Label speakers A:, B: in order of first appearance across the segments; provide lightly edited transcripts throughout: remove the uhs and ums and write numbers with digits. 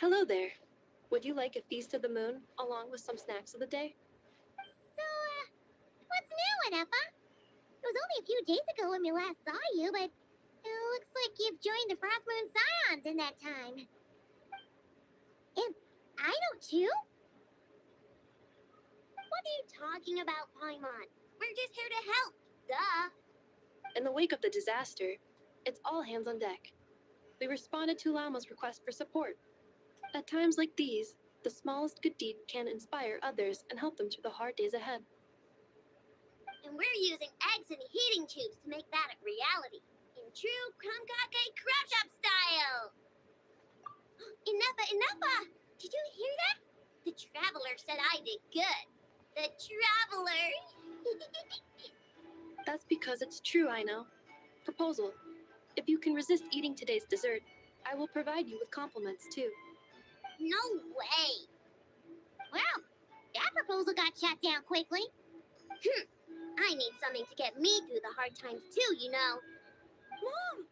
A: Hello there. Would you like a feast of the moon along with some snacks of the day?
B: So, what's new, Anefa? It was only a few days ago when we last saw you, but it looks like you've joined the Frost Moon Scions in that time. And I know too? What are you talking about, Paimon? We're just here to help, duh.
A: In the wake of the disaster, it's all hands on deck. We responded to Lama's request for support. At times like these, the smallest good deed can inspire others and help them through the hard days ahead.
B: And we're using eggs and heating tubes to make that a reality. In true Krumkake crab shop style! Enough! Did you hear that? The Traveler said I did good. The Traveler!
A: That's because it's true, I know. Proposal. If you can resist eating today's dessert, I will provide you with compliments too.
B: No way! Well, that proposal got shut down quickly. I need something to get me through the hard times too, you know. Mom!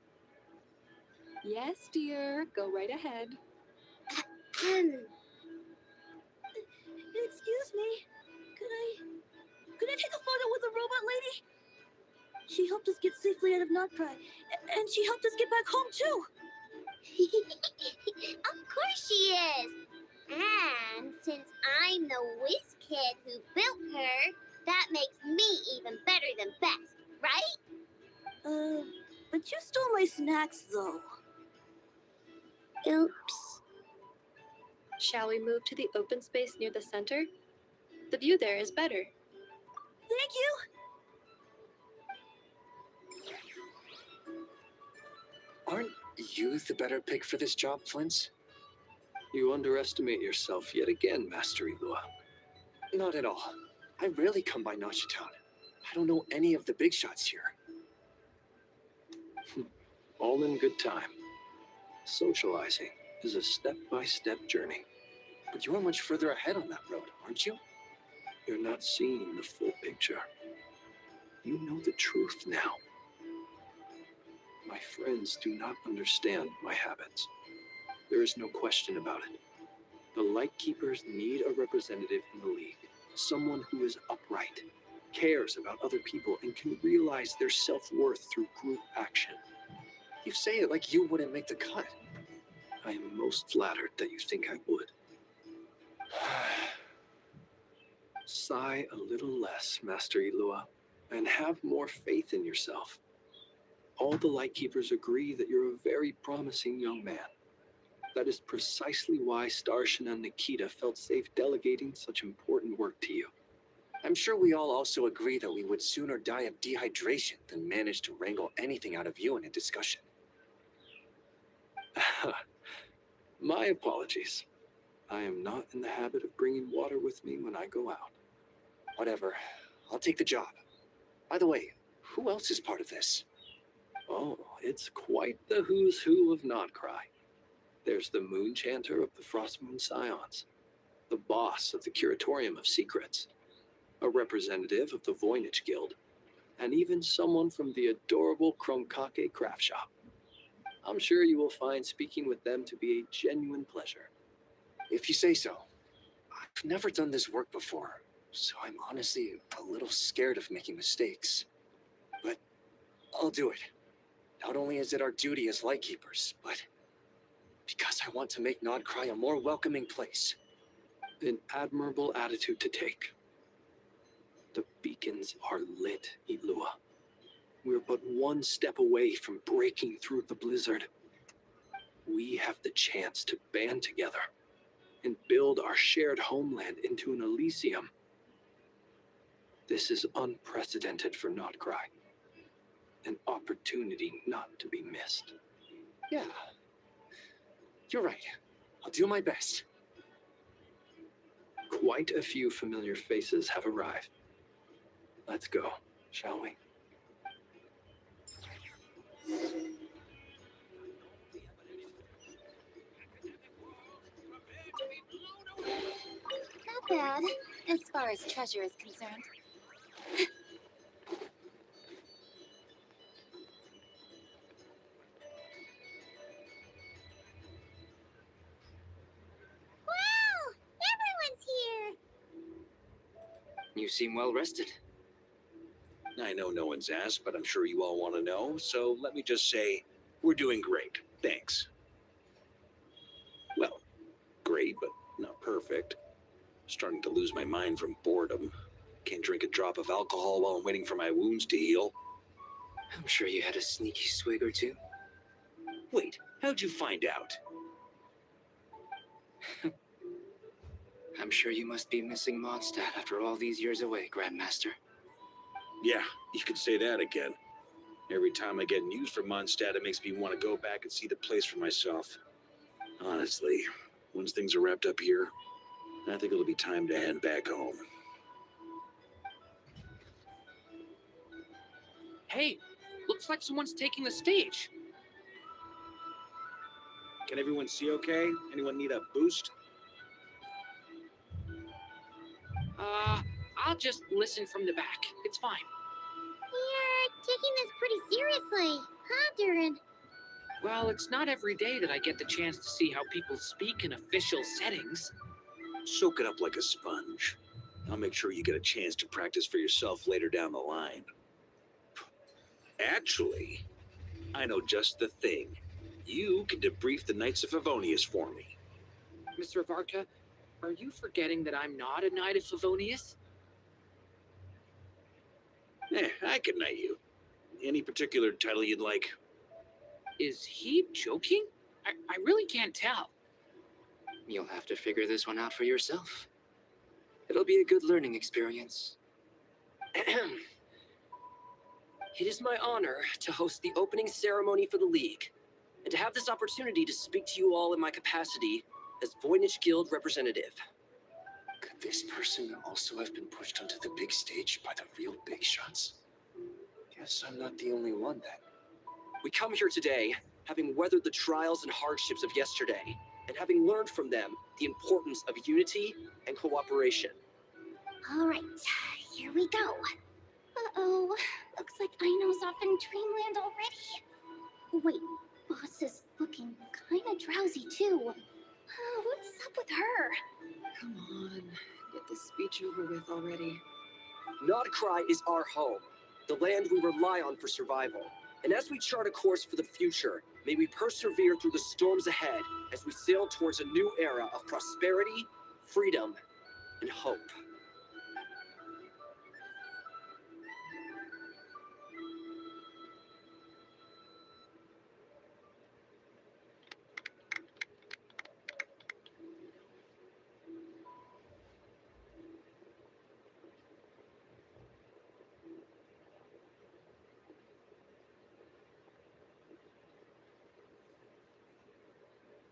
C: Yes, dear. Go right ahead.
B: Excuse me. Could I take a photo with the robot lady? She helped us get safely out of Notcry, and she helped us get back home too. Of course she is. And since I'm the whiz kid who built her, that makes me even better than best, right? But you stole my snacks, though. Oops.
A: Shall we move to the open space near the center? The view there is better.
B: Thank you.
D: Aren't you the better pick for this job, Flint's?
E: You underestimate yourself yet again, Master Ilua.
D: Not at all. I rarely come by Nacha Town. I don't know any of the big shots here.
E: All in good time. Socializing is a step-by-step journey.
D: But you're much further ahead on that road, aren't you?
E: You're not seeing the full picture. You know the truth now. My friends do not understand my habits. There is no question about it. The Lightkeepers need a representative in the League. Someone who is upright, cares about other people, and can realize their self-worth through group action.
D: You say it like you wouldn't make the cut.
E: I am most flattered that you think I would. Sigh a little less, Master Ilua, and have more faith in yourself. All the Lightkeepers agree that you're a very promising young man. That is precisely why Starshina and Nikita felt safe delegating such important work to you.
D: I'm sure we all also agree that we would sooner die of dehydration than manage to wrangle anything out of you in a discussion.
E: My apologies. I am not in the habit of bringing water with me when I go out.
D: Whatever. I'll take the job. By the way, who else is part of this?
E: Oh, it's quite the who's who of Nodcry. There's the Moon Chanter of the Frost Moon Scions, the boss of the Curatorium of Secrets, a representative of the Voynich Guild, and even someone from the adorable Krumkake craft shop. I'm sure you will find speaking with them to be a genuine pleasure.
D: If you say so. I've never done this work before, so I'm honestly a little scared of making mistakes. But I'll do it. Not only is it our duty as Lightkeepers, but because I want to make Nodcry a more welcoming place.
E: An admirable attitude to take. The beacons are lit, Ilua. We're but one step away from breaking through the blizzard. We have the chance to band together and build our shared homeland into an Elysium. This is unprecedented for Nodcry. An opportunity not to be missed.
D: Yeah. You're right. I'll do my best.
E: Quite a few familiar faces have arrived. Let's go, shall we?
F: Not bad, as far as treasure is concerned.
D: You seem well rested.
E: I know no one's asked, but I'm sure you all want to know, so let me just say, we're doing great. Thanks. Well, great, but not perfect. Starting to lose my mind from boredom. Can't drink a drop of alcohol while I'm waiting for my wounds to heal.
D: I'm sure you had a sneaky swig or two.
E: Wait, how'd you find out?
D: I'm sure you must be missing Mondstadt after all these years away, Grandmaster.
E: Yeah, you could say that again. Every time I get news from Mondstadt, it makes me want to go back and see the place for myself. Honestly, once things are wrapped up here, I think it'll be time to head back home.
G: Hey, looks like someone's taking the stage.
E: Can everyone see okay? Anyone need a boost?
G: I'll just listen from the back. It's fine.
B: You're taking this pretty seriously, huh, Durin?
G: Well, it's not every day that I get the chance to see how people speak in official settings.
E: Soak it up like a sponge. I'll make sure you get a chance to practice for yourself later down the line. Actually, I know just the thing. You can debrief the Knights of Favonius for me.
G: Mr. Varka, are you forgetting that I'm not a Knight of Favonius?
E: I can knight you. Any particular title you'd like?
G: Is he joking? I really can't tell.
D: You'll have to figure this one out for yourself. It'll be a good learning experience. It is my honor to host the opening ceremony for the League, and to have this opportunity to speak to you all in my capacity as Voynich Guild representative. Could this person also have been pushed onto the big stage by the real big shots? Guess I'm not the only one then. We come here today, having weathered the trials and hardships of yesterday, and having learned from them the importance of unity and cooperation.
B: All right, here we go. Uh-oh, looks like Aino's off in dreamland already. Wait, Boss is looking kinda drowsy too. What's up with her?
C: Come on, get this speech over with already.
D: Nodcry is our home, the land we rely on for survival. And as we chart a course for the future, may we persevere through the storms ahead as we sail towards a new era of prosperity, freedom, and hope.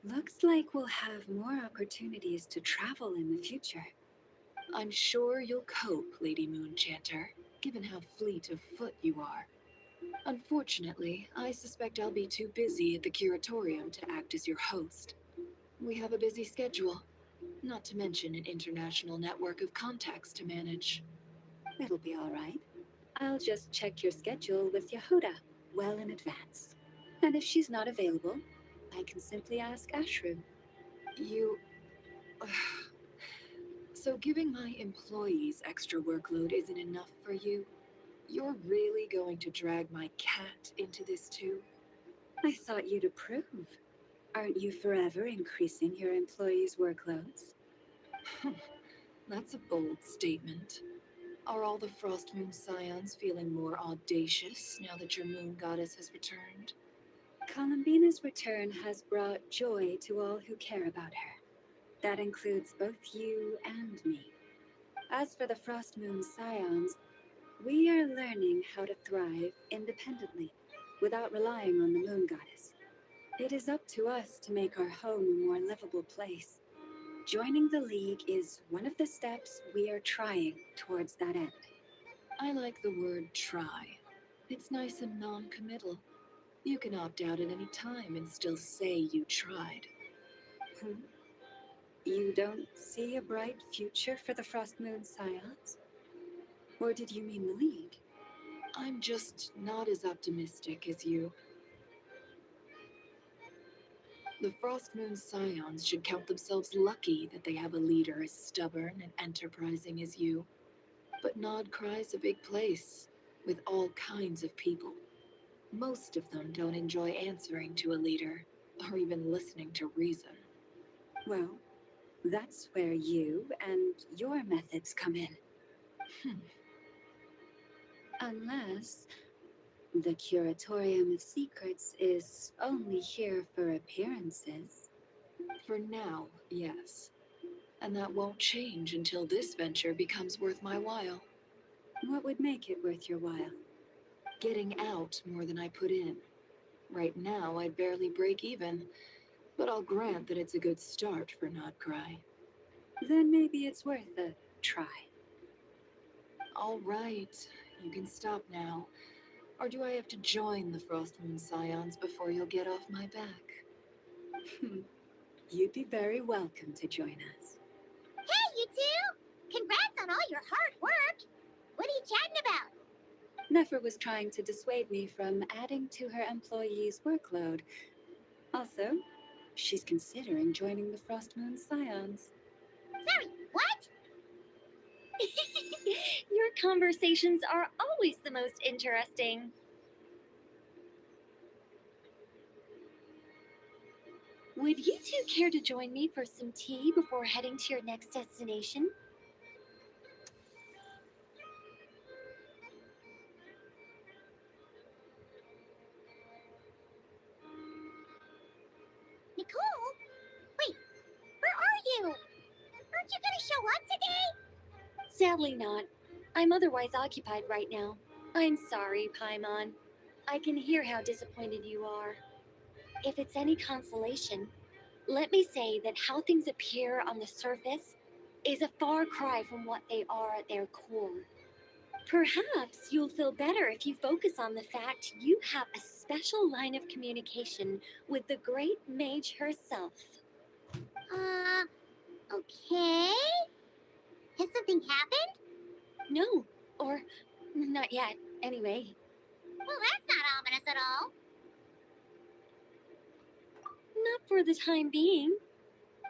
C: Looks like we'll have more opportunities to travel in the future. I'm sure you'll cope, Lady Moonchanter, given how fleet of foot you are. Unfortunately, I suspect I'll be too busy at the curatorium to act as your host. We have a busy schedule, not to mention an international network of contacts to manage. It'll be all right. I'll just check your schedule with Yehuda well in advance. And if she's not available, I can simply ask Ashru. You... So giving my employees extra workload isn't enough for you? You're really going to drag my cat into this too? I thought you'd approve. Aren't you forever increasing your employees' workloads? That's a bold statement. Are all the Frost Moon Scions feeling more audacious now that your moon goddess has returned? Columbina's return has brought joy to all who care about her. That includes both you and me. As for the Frost Moon Scions, we are learning how to thrive independently, without relying on the moon goddess. It is up to us to make our home a more livable place. Joining the League is one of the steps we are trying towards that end. I like the word try. It's nice and non-committal. You can opt out at any time and still say you tried. You don't see a bright future for the Frost Moon Scions? Or did you mean the League? I'm just not as optimistic as you. The Frost Moon Scions should count themselves lucky that they have a leader as stubborn and enterprising as you. But Nodcry's a big place, with all kinds of people. Most of them don't enjoy answering to a leader, or even listening to reason.
H: Well, that's where you and your methods come in. Unless the Curatorium of Secrets is only here for appearances.
C: For now, yes. And that won't change until this venture becomes worth my while.
H: What would make it worth your while?
C: Getting out more than I put in. Right now, I'd barely break even, but I'll grant that it's a good start for Nodcry.
H: Then maybe it's worth a try.
C: All right, you can stop now. Or do I have to join the Frostmoon Scions before you'll get off my back?
H: You'd be very welcome to join us.
B: Hey, you two! Congrats on all your hard work! What are you chatting about?
H: Nefer was trying to dissuade me from adding to her employees' workload. Also, she's considering joining the Frostmoon Scions.
B: Sorry, what?
I: Your conversations are always the most interesting. Would you two care to join me for some tea before heading to your next destination?
B: Nicole? Wait, where are you? Aren't you gonna show up today?
I: Sadly not. I'm otherwise occupied right now. I'm sorry, Paimon. I can hear how disappointed you are. If it's any consolation, let me say that how things appear on the surface is a far cry from what they are at their core. Perhaps you'll feel better if you focus on the fact you have a special line of communication with the great mage herself.
B: Okay. Has something happened?
I: No, or not yet, anyway.
B: Well, that's not ominous at all.
I: Not for the time being.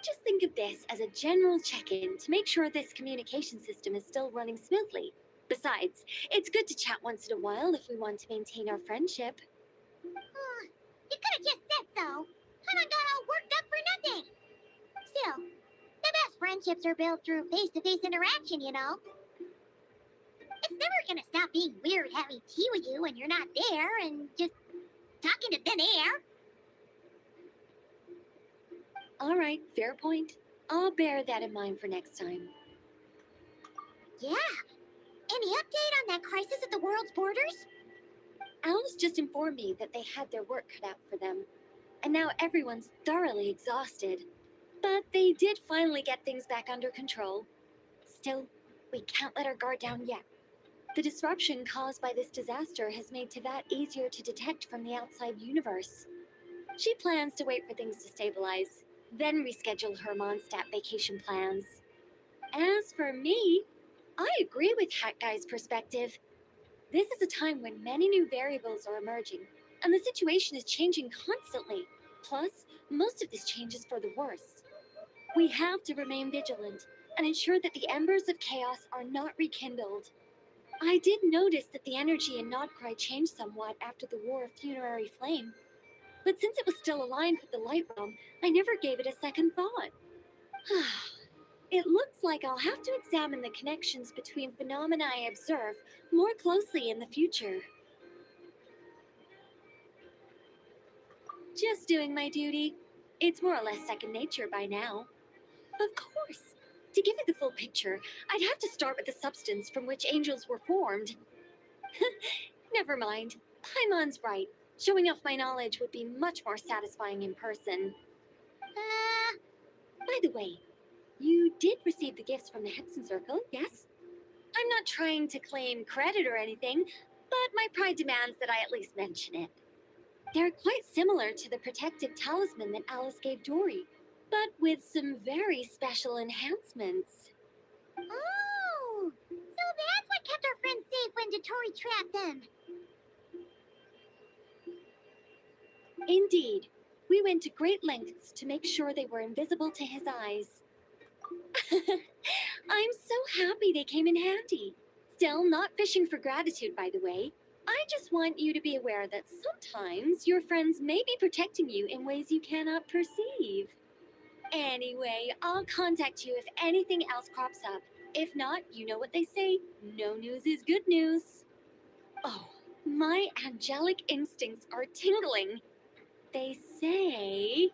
I: Just think of this as a general check-in to make sure this communication system is still running smoothly. Besides, it's good to chat once in a while if we want to maintain our friendship.
B: You could have just said so. Haven't got all worked up for nothing. Still, the best friendships are built through face-to-face interaction, you know. It's never gonna stop being weird having tea with you when you're not there and just talking to thin air.
I: All right, fair point. I'll bear that in mind for next time.
B: Yeah. Any update on that crisis at the world's borders?
I: Alice just informed me that they had their work cut out for them, and now everyone's thoroughly exhausted. But they did finally get things back under control. Still, we can't let our guard down yet. The disruption caused by this disaster has made Tevat easier to detect from the outside universe. She plans to wait for things to stabilize, then reschedule her Mondstadt vacation plans. As for me, I agree with Hat Guy's perspective. This is a time when many new variables are emerging, and the situation is changing constantly. Plus, most of this change is for the worse. We have to remain vigilant and ensure that the embers of chaos are not rekindled. I did notice that the energy in Nodcry changed somewhat after the War of Funerary Flame, but since it was still aligned with the Light Realm, I never gave it a second thought. It looks like I'll have to examine the connections between phenomena I observe more closely in the future. Just doing my duty. It's more or less second nature by now. Of course. To give it the full picture, I'd have to start with the substance from which angels were formed. Never mind. Paimon's right. Showing off my knowledge would be much more satisfying in person. By the way, you did receive the gifts from the Hexen Circle, yes? I'm not trying to claim credit or anything, but my pride demands that I at least mention it. They're quite similar to the protective talisman that Alice gave Dory, but with some very special enhancements.
B: Oh, so that's what kept our friends safe when Dotori trapped them.
I: Indeed, we went to great lengths to make sure they were invisible to his eyes. I'm so happy they came in handy. Still not fishing for gratitude, by the way. I just want you to be aware that sometimes your friends may be protecting you in ways you cannot perceive. Anyway, I'll contact you if anything else crops up. If not, you know what they say, no news is good news. Oh, my angelic instincts are tingling. They say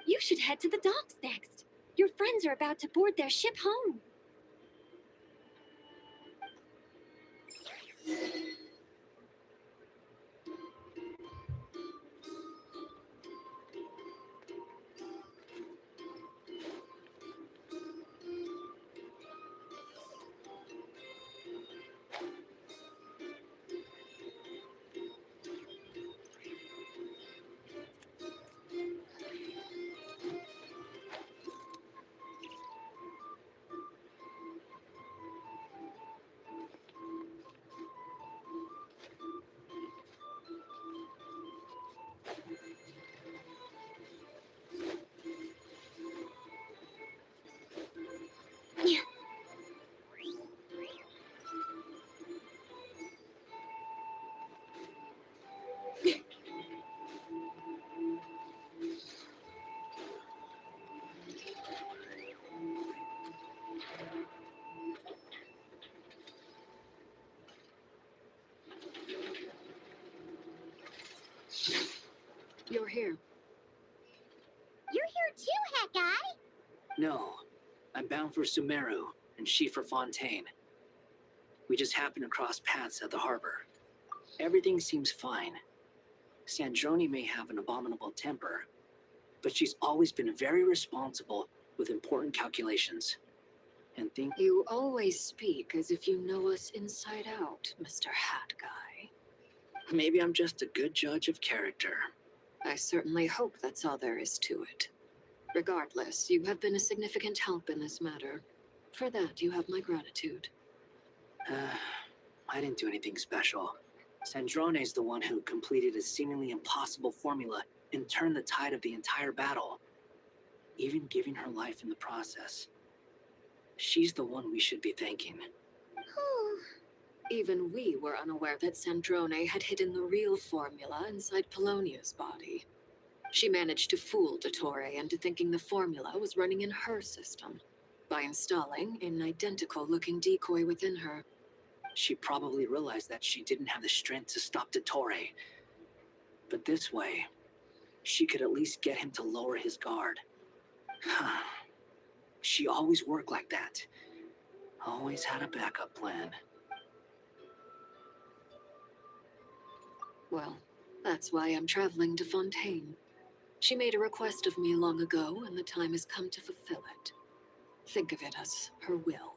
I: you should head to the docks next. Your friends are about to board their ship home.
C: You're here.
B: You're here too, Hat Guy.
G: No, I'm bound for Sumeru, and she for Fontaine. We just happened to cross paths at the harbor. Everything seems fine. Sandrone may have an abominable temper, but she's always been very responsible with important calculations. And think
C: You always speak as if you know us inside out, Mr. Hat Guy.
G: maybe I'm just a good judge of character.
C: I certainly hope that's all there is to it. Regardless, you have been a significant help in this matter. For that, you have my gratitude.
G: I didn't do anything special. Sandrone's the one who completed a seemingly impossible formula and turned the tide of the entire battle, even giving her life in the process. She's the one we should be thanking.
C: Even we were unaware that Sandrone had hidden the real formula inside Polonia's body. She managed to fool Dottore into thinking the formula was running in her system by installing an identical-looking decoy within her.
G: She probably realized that she didn't have the strength to stop Dottore. But this way, she could at least get him to lower his guard. She always worked like that. Always had a backup plan.
C: Well, that's why I'm traveling to Fontaine. She made a request of me long ago, and the time has come to fulfill it. Think of it as her will.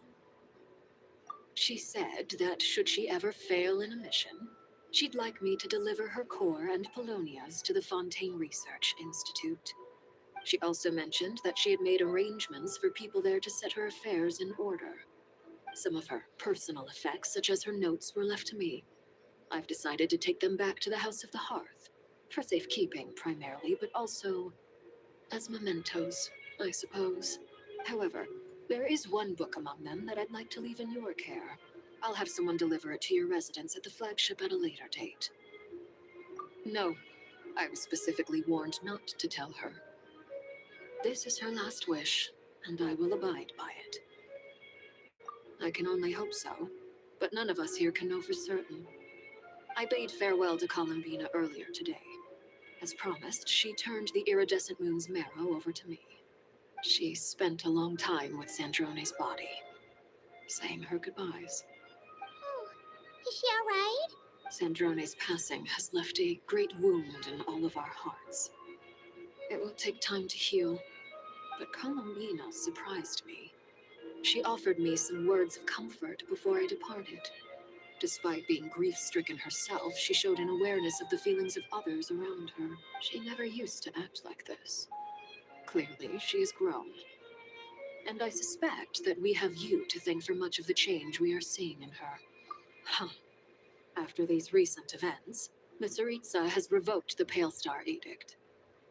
C: She said that should she ever fail in a mission, she'd like me to deliver her core and Polonia's to the Fontaine Research Institute. She also mentioned that she had made arrangements for people there to set her affairs in order. Some of her personal effects, such as her notes, were left to me. I've decided to take them back to the House of the Hearth, for safekeeping primarily, but also as mementos, I suppose. However, there is one book among them that I'd like to leave in your care. I'll have someone deliver it to your residence at the flagship at a later date. No, I was specifically warned not to tell her. This is her last wish, and I will abide by it. I can only hope so, but none of us here can know for certain. I bade farewell to Columbina earlier today. As promised, she turned the iridescent moon's marrow over to me. She spent a long time with Sandrone's body, saying her goodbyes.
B: Oh, is she alright?
C: Sandrone's passing has left a great wound in all of our hearts. It will take time to heal, but Columbina surprised me. She offered me some words of comfort before I departed. Despite being grief-stricken herself, she showed an awareness of the feelings of others around her. She never used to act like this. Clearly, she has grown. And I suspect that we have you to thank for much of the change we are seeing in her. Huh. After these recent events, Tsaritsa has revoked the Pale Star Edict.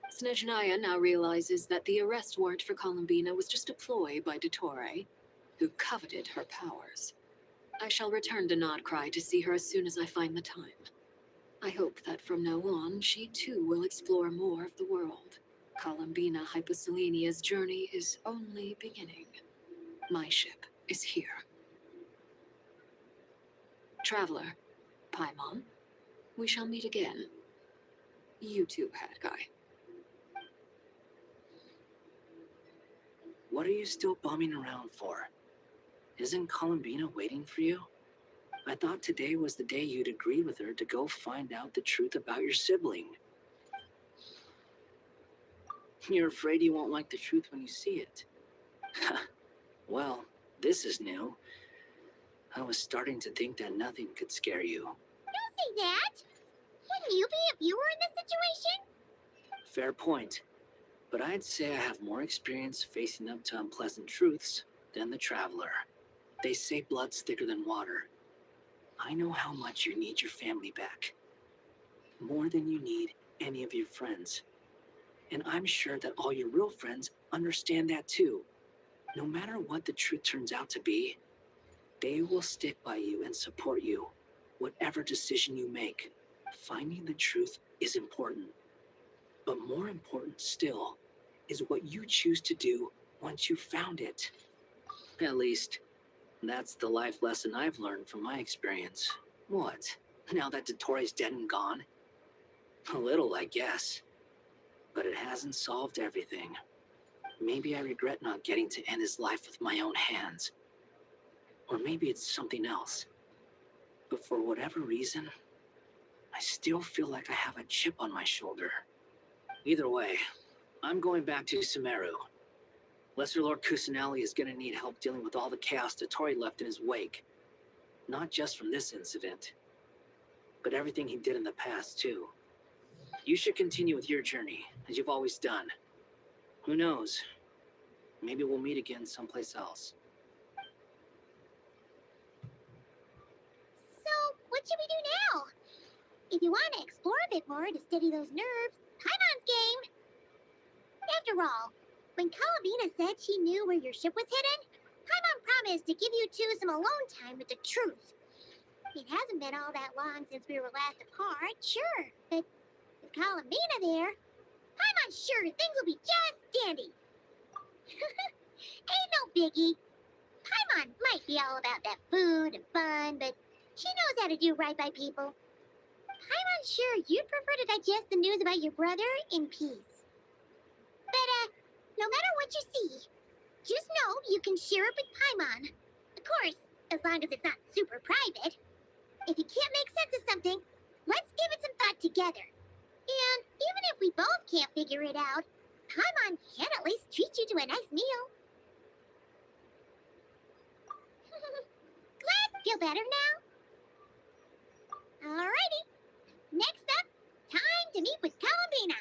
C: Snezhnaya now realizes that the arrest warrant for Columbina was just a ploy by Dottore, who coveted her powers. I shall return to Nodcry to see her as soon as I find the time. I hope that from now on, she too will explore more of the world. Columbina Hyposelenia's journey is only beginning. My ship is here. Traveler, Paimon, we shall meet again. You too, Hat Guy.
G: What are you still bumming around for? Isn't Columbina waiting for you? I thought today was the day you'd agreed with her to go find out the truth about your sibling. You're afraid you won't like the truth when you see it. Well, this is new. I was starting to think that nothing could scare you.
B: Don't say that. Wouldn't you be if you were in this situation?
G: Fair point. But I'd say I have more experience facing up to unpleasant truths than the Traveler. They say blood's thicker than water. I know how much you need your family back. More than you need any of your friends. And I'm sure that all your real friends understand that too. No matter what the truth turns out to be, they will stick by you and support you, whatever decision you make. Finding the truth is important. But more important still is what you choose to do once you've found it. At least, that's the life lesson I've learned from my experience. What? Now that Dottoro's dead and gone? A little, I guess. But it hasn't solved everything. Maybe I regret not getting to end his life with my own hands. Or maybe it's something else. But for whatever reason, I still feel like I have a chip on my shoulder. Either way, I'm going back to Sumeru. Lesser Lord Kusanali is gonna need help dealing with all the chaos Dottori left in his wake. Not just from this incident, but everything he did in the past, too. You should continue with your journey, as you've always done. Who knows? Maybe we'll meet again someplace else.
B: So, what should we do now? If you want to explore a bit more to steady those nerves, Paimon's game. After all, when Columbina said she knew where your ship was hidden, Paimon promised to give you two some alone time with the truth. It hasn't been all that long since we were last apart, sure, but with Columbina there, Paimon's sure things will be just dandy. Ain't no biggie. Paimon might be all about that food and fun, but she knows how to do right by people. Paimon's sure you'd prefer to digest the news about your brother in peace. But, no matter what you see, just know you can share it with Paimon. Of course, as long as it's not super private. If you can't make sense of something, let's give it some thought together. And even if we both can't figure it out, Paimon can at least treat you to a nice meal. Glad? Feel better now? Alrighty. Next up, time to meet with Columbina.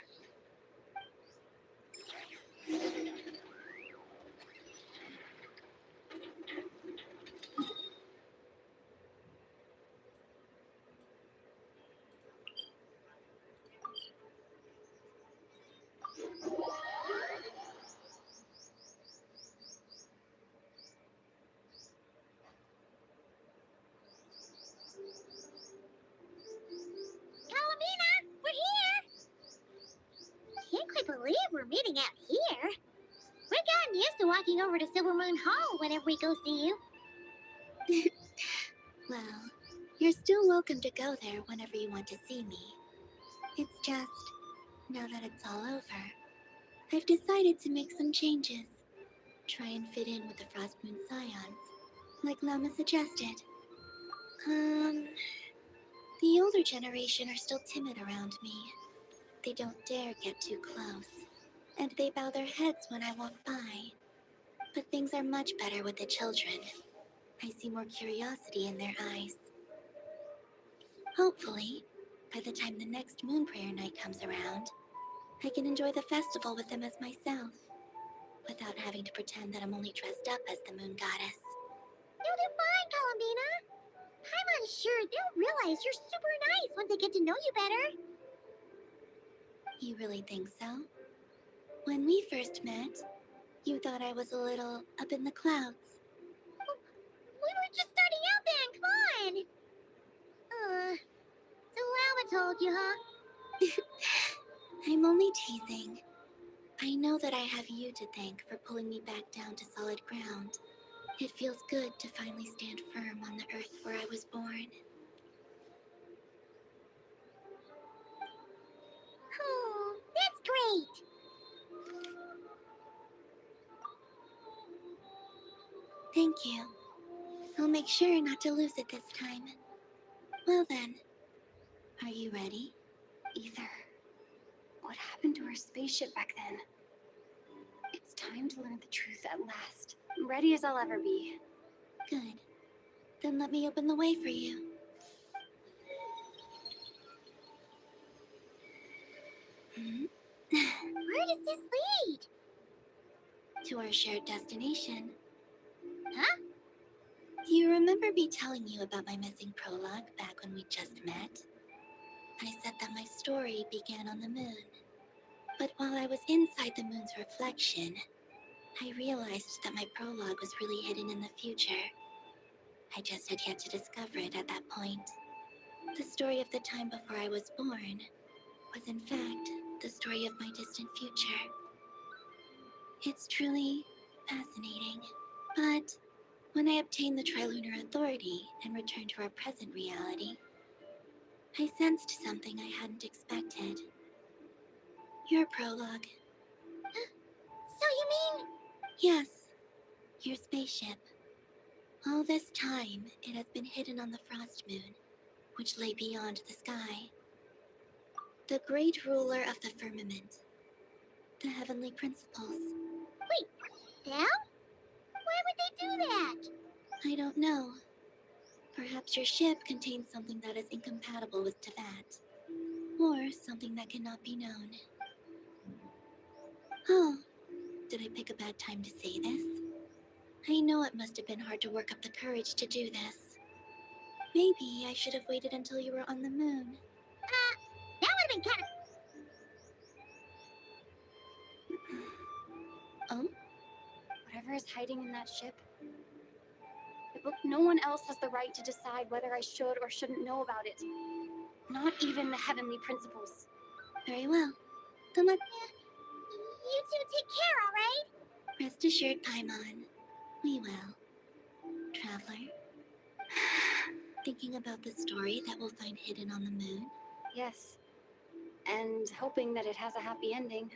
B: Columbina, we're here! Can't quite believe we're meeting out here. We've gotten used to walking over to Silver Moon Hall whenever we go see you.
I: Well, you're still welcome to go there whenever you want to see me. It's just, now that it's all over, I've decided to make some changes. Try and fit in with the Frost Moon Scions, like Lama suggested. The older generation are still timid around me. They don't dare get too close, and they bow their heads when I walk by. But things are much better with the children. I see more curiosity in their eyes. Hopefully, by the time the next Moon Prayer Night comes around, I can enjoy the festival with them as myself, without having to pretend that I'm only dressed up as the Moon Goddess.
B: You'll do fine, Columbina. Paimon's sure they'll realize you're super nice once they get to know you better.
I: You really think so? When we first met, you thought I was a little up in the clouds.
B: We were just starting out then, told you, huh?
J: I'm only teasing. I know that I have you to thank for pulling me back down to solid ground. It feels good to finally stand firm on the earth where I was born.
B: Oh, that's great.
J: Thank you. I'll make sure not to lose it this time. Well then, are you ready?
A: Ether. What happened to our spaceship back then? It's time to learn the truth at last. I'm ready as I'll ever be.
J: Good. Then let me open the way for you.
B: Where does this lead?
J: To our shared destination.
B: Huh?
J: Do you remember me telling you about my missing prologue back when we just met? I said that my story began on the moon. But while I was inside the moon's reflection, I realized that my prologue was really hidden in the future. I just had yet to discover it at that point. The story of the time before I was born was in fact the story of my distant future. It's truly fascinating. But when I obtained the Trilunar Authority and returned to our present reality, I sensed something I hadn't expected. Your prologue.
B: So you mean...
J: Yes, your spaceship. All this time, it has been hidden on the frost moon, which lay beyond the sky. The great ruler of the firmament. The heavenly principles.
B: Them? Why would they do that?
J: I don't know. Perhaps your ship contains something that is incompatible with Teyvat. Or something that cannot be known. Oh, did I pick a bad time to say this? I know it must have been hard to work up the courage to do this. Maybe I should have waited until you were on the moon.
B: That would have been kind of...
J: Oh?
A: Whatever is hiding in that ship. No one else has the right to decide whether I should or shouldn't know about it. Not even the heavenly principles.
J: Very well. Then let's
B: You two take care, all right?
J: rest assured, Paimon. We will. Traveler. Thinking about the story that we'll find hidden on the moon?
A: Yes. And hoping that it has a happy ending.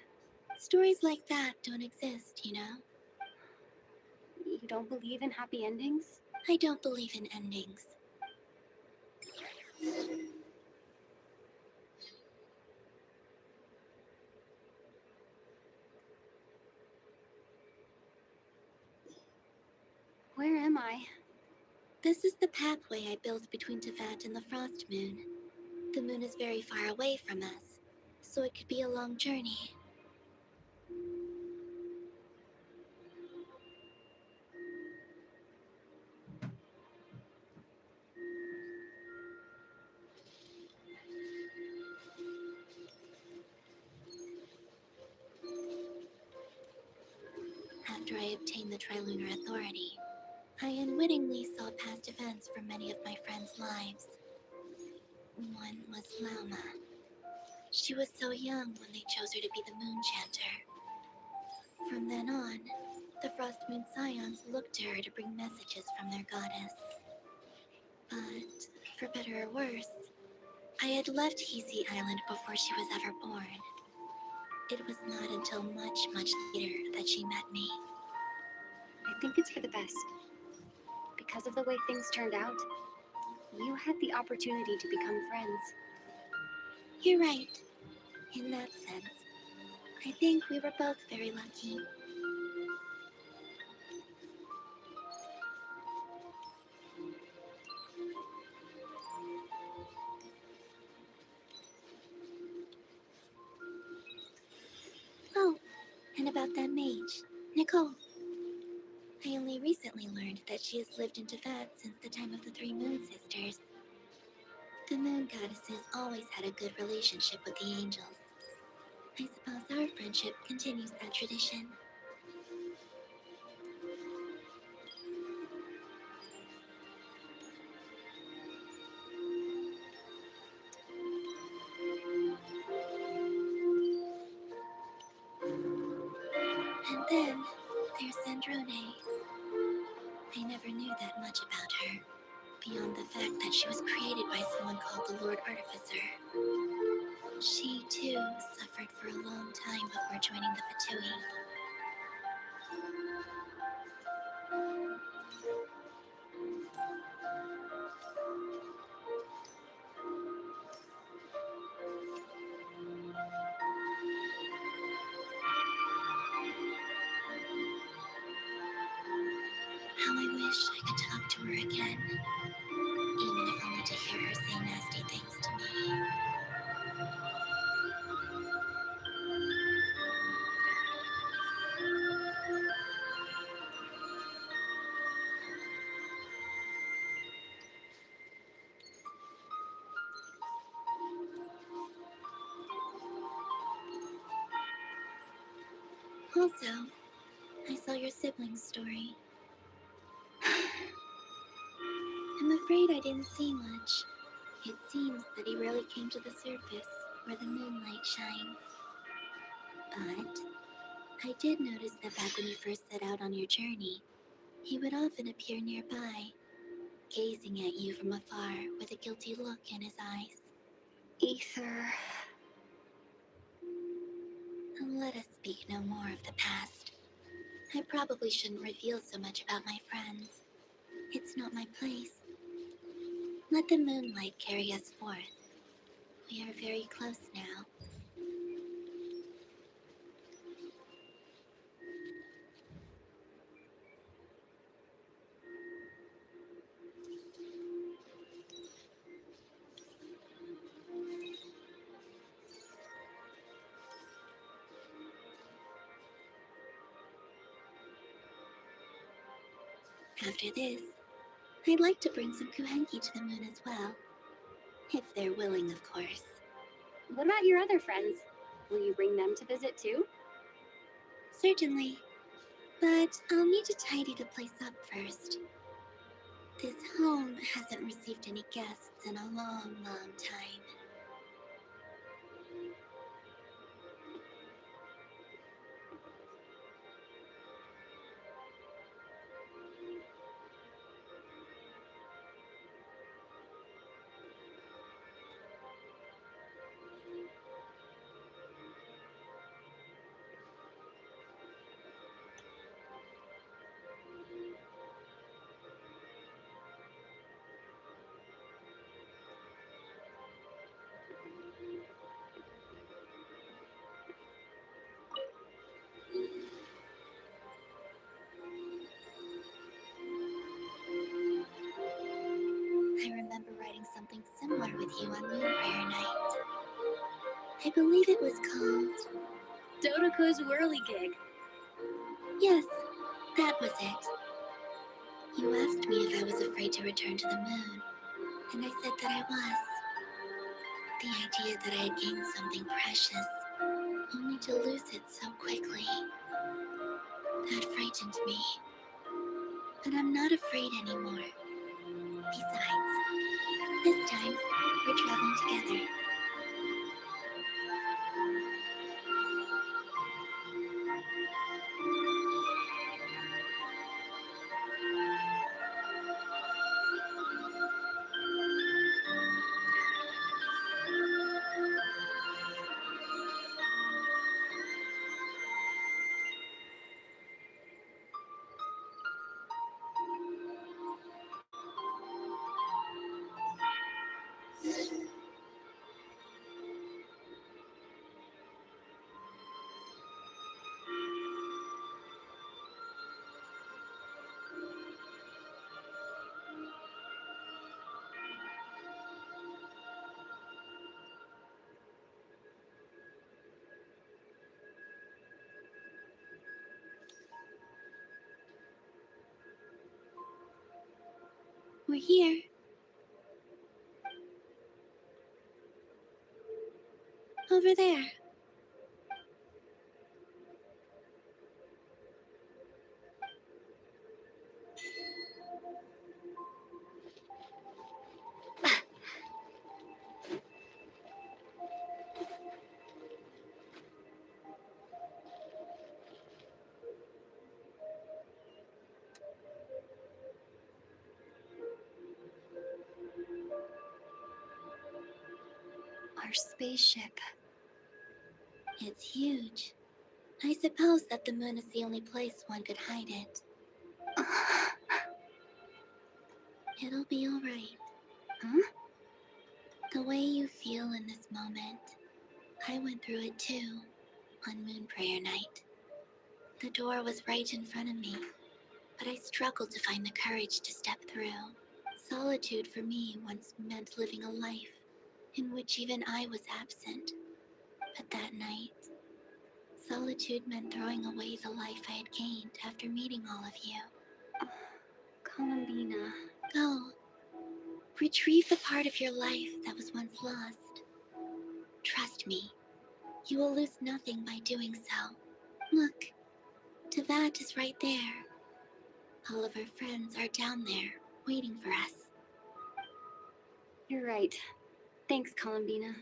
J: Stories like that don't exist, you know?
A: You don't believe in happy endings?
J: I don't believe in endings.
A: Where am I?
J: This is the pathway I built between Teyvat and the frost moon. The moon is very far away from us, so it could be a long journey. After I obtained the Trilunar Authority, I unwittingly saw past events from many of my friends' lives. One was Lauma. She was so young when they chose her to be the Moon Chanter. From then on, the Frost Moon Scions looked to her to bring messages from their goddess. But, for better or worse, I had left Hisi Island before she was ever born. It was not until much, much later that she met me.
A: I think it's for the best. Because of the way things turned out, you had the opportunity to become friends.
J: You're right. In that sense, I think we were both very lucky. Oh, and about that mage, Nicole. I only recently learned that she has lived in Teyvat since the time of the Three Moon Sisters. The Moon Goddesses always had a good relationship with the angels. I suppose our friendship continues that tradition. And then there's Sandrone. I never knew that much about her, beyond the fact that she was created by someone called the Lord Artificer. She, too, suffered for a long time before joining the Fatui. How I wish I could talk to her again, even if only to hear her say nasty things to me. Also, I saw your sibling's story. I'm afraid I didn't see much. It seems that he rarely came to the surface where the moonlight shines. But I did notice that back when you first set out on your journey, he would often appear nearby, gazing at you from afar with a guilty look in his eyes.
I: Ether.
J: Let us speak no more of the past. I probably shouldn't reveal so much about my friends. It's not my place. Let the moonlight carry us forth. We are very close now. After this, I'd like to bring some kuhenki to the moon as well. If they're willing, of course.
I: What about your other friends? Will you bring them to visit too?
J: Certainly. But I'll need to tidy the place up first. This home hasn't received any guests in a long, long time. I remember writing something similar with you on Moon Prayer Night. I believe it was called...
I: Dodoko's whirligig.
J: Yes, that was it. You asked me if I was afraid to return to the moon, and I said that I was. The idea that I had gained something precious, only to lose it so quickly, that frightened me. But I'm not afraid anymore. Besides, this time, we're traveling together. We're here. Over there.
I: spaceship.
J: It's huge. I suppose that the moon is the only place one could hide it. It'll be alright.
I: Huh?
J: The way you feel in this moment, I went through it too, on Moon Prayer Night. The door was right in front of me, but I struggled to find the courage to step through. Solitude for me once meant living a life in which even I was absent. But that night, solitude meant throwing away the life I had gained after meeting all of you.
I: Columbina.
J: Go. Retrieve the part of your life that was once lost. Trust me, you will lose nothing by doing so. Look, Tavat is right there. All of our friends are down there, waiting for us.
I: You're right. Thanks, Columbina.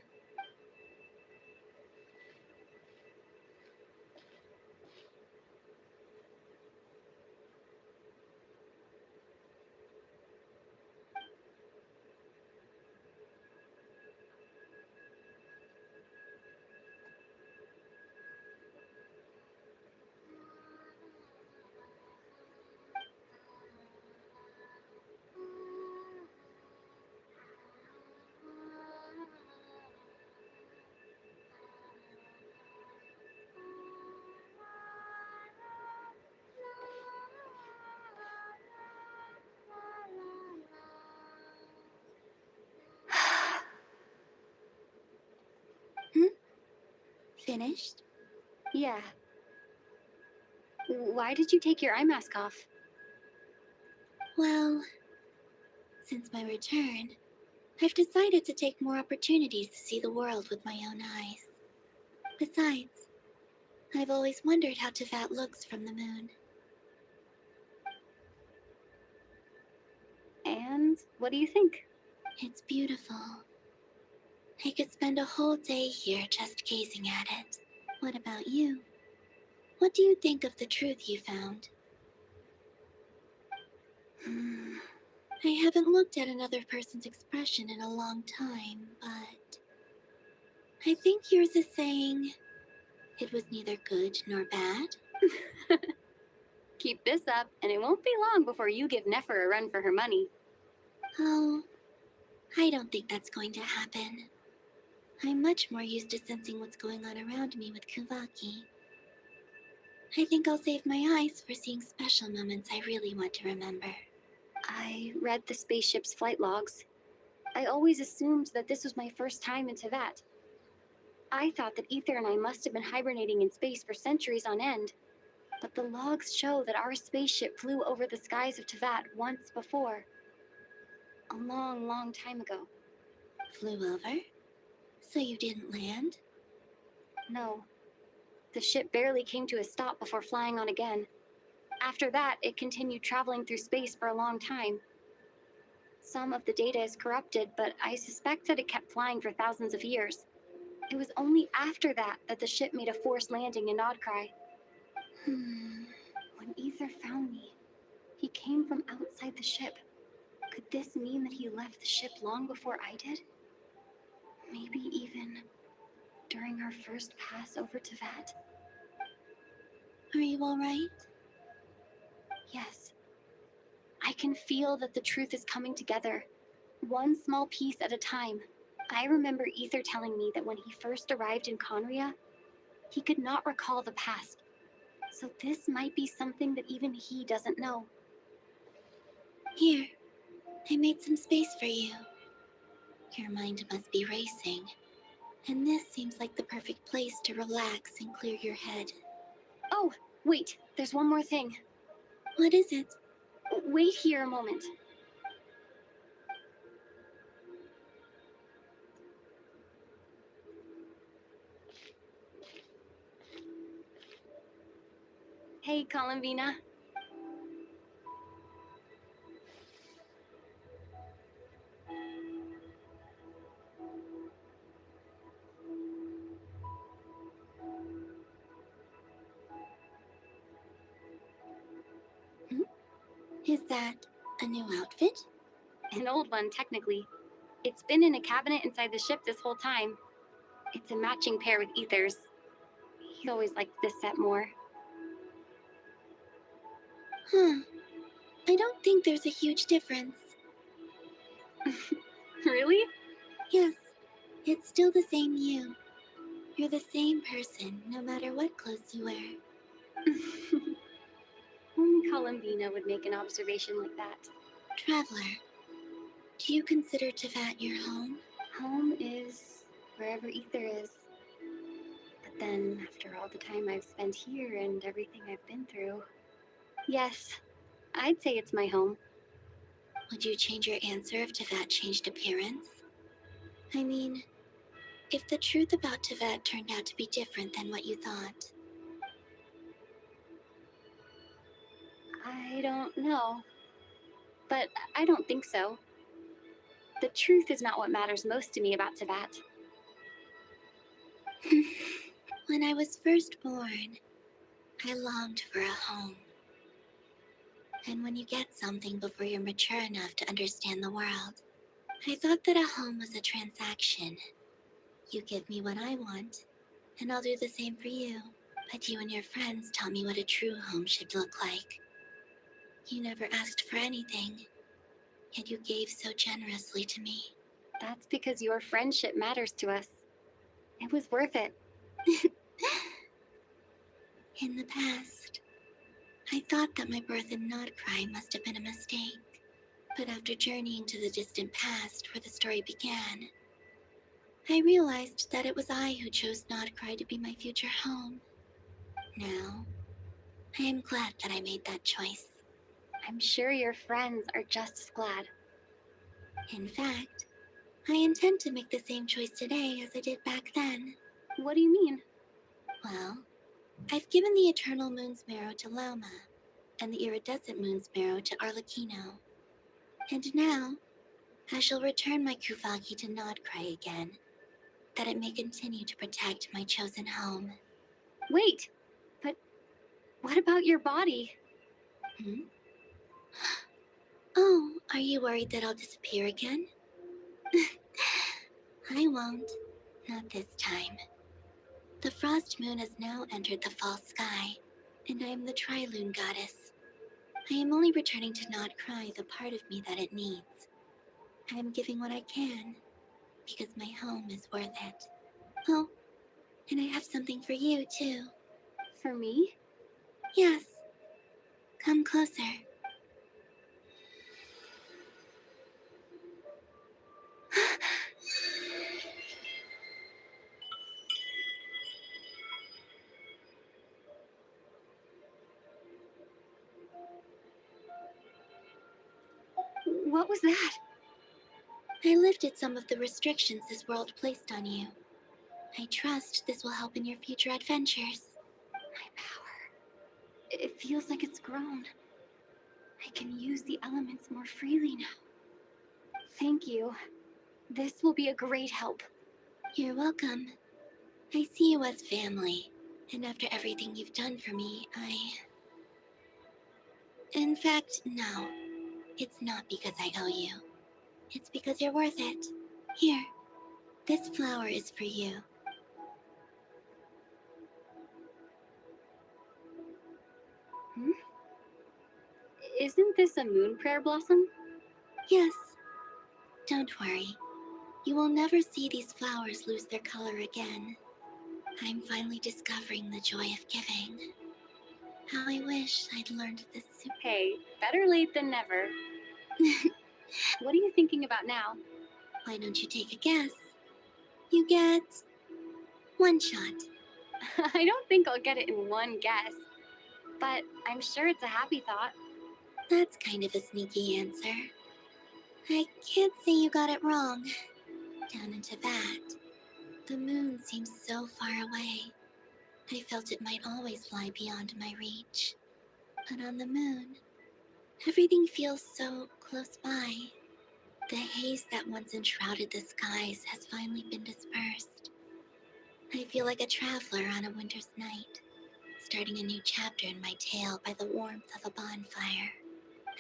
J: Finished?
I: Yeah. Why did you take your eye mask off?
J: Well, since my return, I've decided to take more opportunities to see the world with my own eyes. Besides, I've always wondered how Tavat looks from the moon.
I: And what do you think?
J: It's beautiful. I could spend a whole day here just gazing at it. What about you? What do you think of the truth you found? I haven't looked at another person's expression in a long time, but I think yours is saying it was neither good nor bad.
I: Keep this up, and it won't be long before you give Nefer a run for her money.
J: Oh, I don't think that's going to happen. I'm much more used to sensing what's going on around me with Kuvaki. I think I'll save my eyes for seeing special moments I really want to remember.
I: I read the spaceship's flight logs. I always assumed that this was my first time in Tavat. I thought that Ether and I must have been hibernating in space for centuries on end. But the logs show that our spaceship flew over the skies of Tavat once before. A long, long time ago.
J: Flew over? So you didn't land?
I: No. The ship barely came to a stop before flying on again. After that, it continued traveling through space for a long time. Some of the data is corrupted, but I suspect that it kept flying for thousands of years. It was only after that that the ship made a forced landing in Nodcry. When Ether found me, he came from outside the ship. Could this mean that he left the ship long before I did? Maybe even during our first pass over Tavat?
J: Are you alright?
I: Yes. I can feel that the truth is coming together, one small piece at a time. I remember Ether telling me that when he first arrived in Conria, he could not recall the past. So this might be something that even he doesn't know.
J: Here, I made some space for you. Your mind must be racing, and this seems like the perfect place to relax and clear your head.
I: Oh, wait, there's one more thing.
J: What is it?
I: Wait here a moment. Hey, Columbina.
J: Is that a new outfit?
I: An old one, technically. It's been in a cabinet inside the ship this whole time. It's a matching pair with Ether's. He always liked this set more.
J: I don't think there's a huge difference.
I: Really?
J: Yes, it's still the same you. You're the same person, no matter what clothes you wear.
I: Only Columbina would make an observation like that.
J: Traveler, do you consider Tevat your home?
I: Home is wherever Ether is. But then, after all the time I've spent here and everything I've been through, yes, I'd say it's my home.
J: Would you change your answer if Tevat changed appearance? I mean, if the truth about Tevat turned out to be different than what you thought.
I: I don't know. But I don't think so. The truth is not what matters most to me about Tevat.
J: When I was first born, I longed for a home. And when you get something before you're mature enough to understand the world, I thought that a home was a transaction. You give me what I want, and I'll do the same for you. But you and your friends taught me what a true home should look like. You never asked for anything, yet you gave so generously to me.
I: That's because your friendship matters to us. It was worth it.
J: In the past, I thought that my birth in Nodcry must have been a mistake. But after journeying to the distant past where the story began, I realized that it was I who chose Nodcry to be my future home. Now, I am glad that I made that choice.
I: I'm sure your friends are just as glad.
J: In fact, I intend to make the same choice today as I did back then.
I: What do you mean?
J: Well, I've given the Eternal Moon's Marrow to Lauma, and the Iridescent Moon's Marrow to Arlecchino. And now, I shall return my Kuvagi to Nodcry again, that it may continue to protect my chosen home.
I: Wait, but what about your body?
J: Oh, are you worried that I'll disappear again? I won't. Not this time. The Frost Moon has now entered the fall sky, and I am the Trilune Goddess. I am only returning to Nodcry the part of me that it needs. I am giving what I can, because my home is worth it. Oh, and I have something for you, too.
I: For me?
J: Yes. Come closer.
I: What was that?
J: I lifted some of the restrictions this world placed on you. I trust this will help in your future adventures.
I: My power. It feels like it's grown. I can use the elements more freely now. Thank you. This will be a great help.
J: You're welcome. I see you as family, and after everything you've done for me, In fact, no. It's not because I owe you. It's because you're worth it. Here, this flower is for you.
I: Isn't this a moon prayer blossom?
J: Yes. Don't worry. You will never see these flowers lose their color again. I'm finally discovering the joy of giving. How I wish I'd learned this sooner.
I: Hey, better late than never. What are you thinking about now?
J: Why don't you take a guess? You get one shot.
I: I don't think I'll get it in one guess. But I'm sure it's a happy thought.
J: That's kind of a sneaky answer. I can't say you got it wrong. Down into that, the moon seems so far away. I felt it might always lie beyond my reach. But on the moon, everything feels so close by. The haze that once enshrouded the skies has finally been dispersed. I feel like a traveler on a winter's night, starting a new chapter in my tale by the warmth of a bonfire.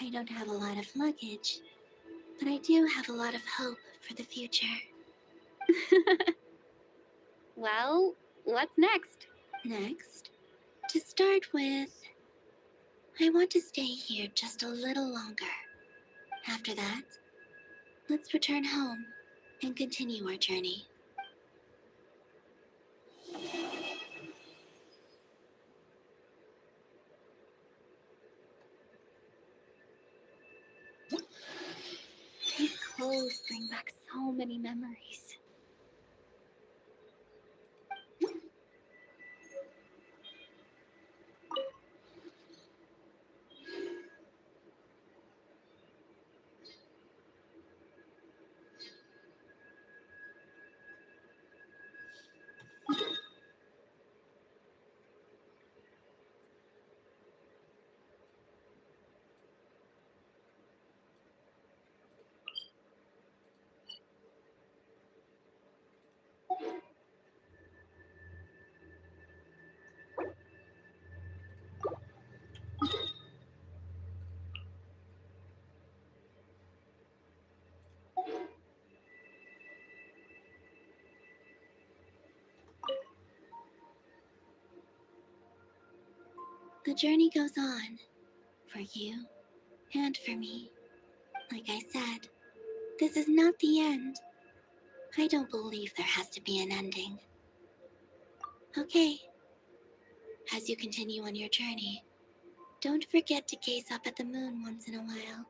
J: I don't have a lot of luggage, but I do have a lot of hope for the future.
I: Well, what's next?
J: Next, to start with, I want to stay here just a little longer. After that, let's return home and continue our journey.
I: These clothes bring back so many memories.
J: The journey goes on, for you and for me. Like I said, this is not the end. I don't believe there has to be an ending. Okay, as you continue on your journey, don't forget to gaze up at the moon once in a while.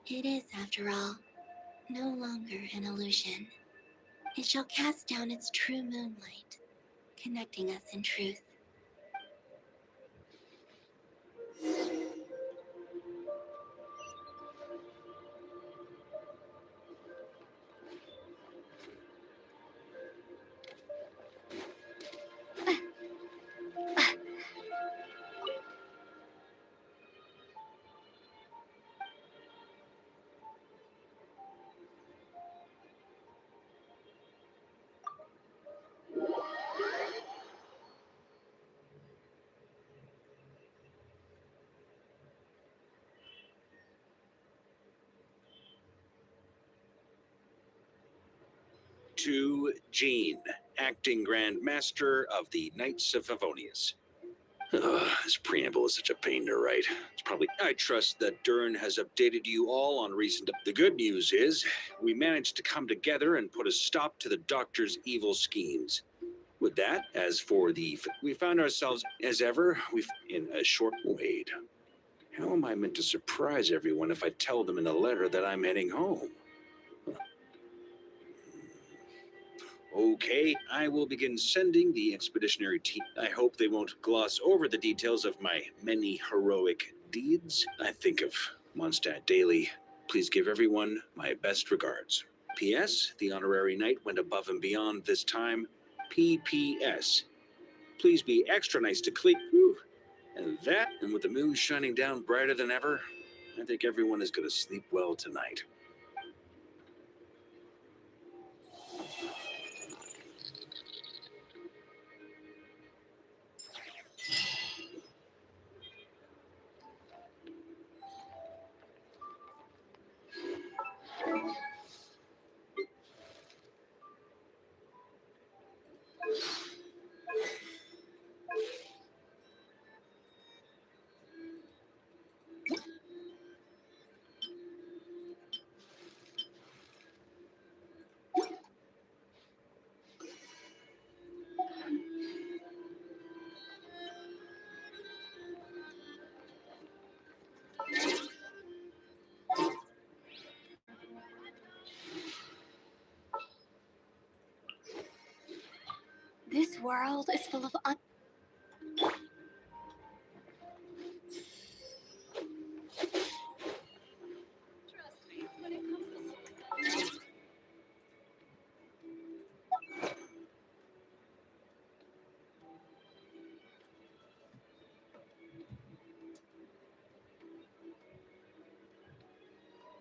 J: It is, after all, no longer an illusion. It shall cast down its true moonlight, connecting us in truth.
K: To Jean, acting Grand Master of the Knights of Favonius. This preamble is such a pain to write. It's probably. I trust that Dern has updated you all on recent. The good news is, we managed to come together and put a stop to the Doctor's evil schemes. With that, as for we found ourselves, as ever, in a short wait. How am I meant to surprise everyone if I tell them in a letter that I'm heading home? Okay, I will begin sending the expeditionary team. I hope they won't gloss over the details of my many heroic deeds. I think of Mondstadt daily. Please give everyone my best regards. P.S. The honorary knight went above and beyond this time. P.P.S. Please be extra nice to Cleve. And with the moon shining down brighter than ever, I think everyone is going to sleep well tonight.
I: This world is full of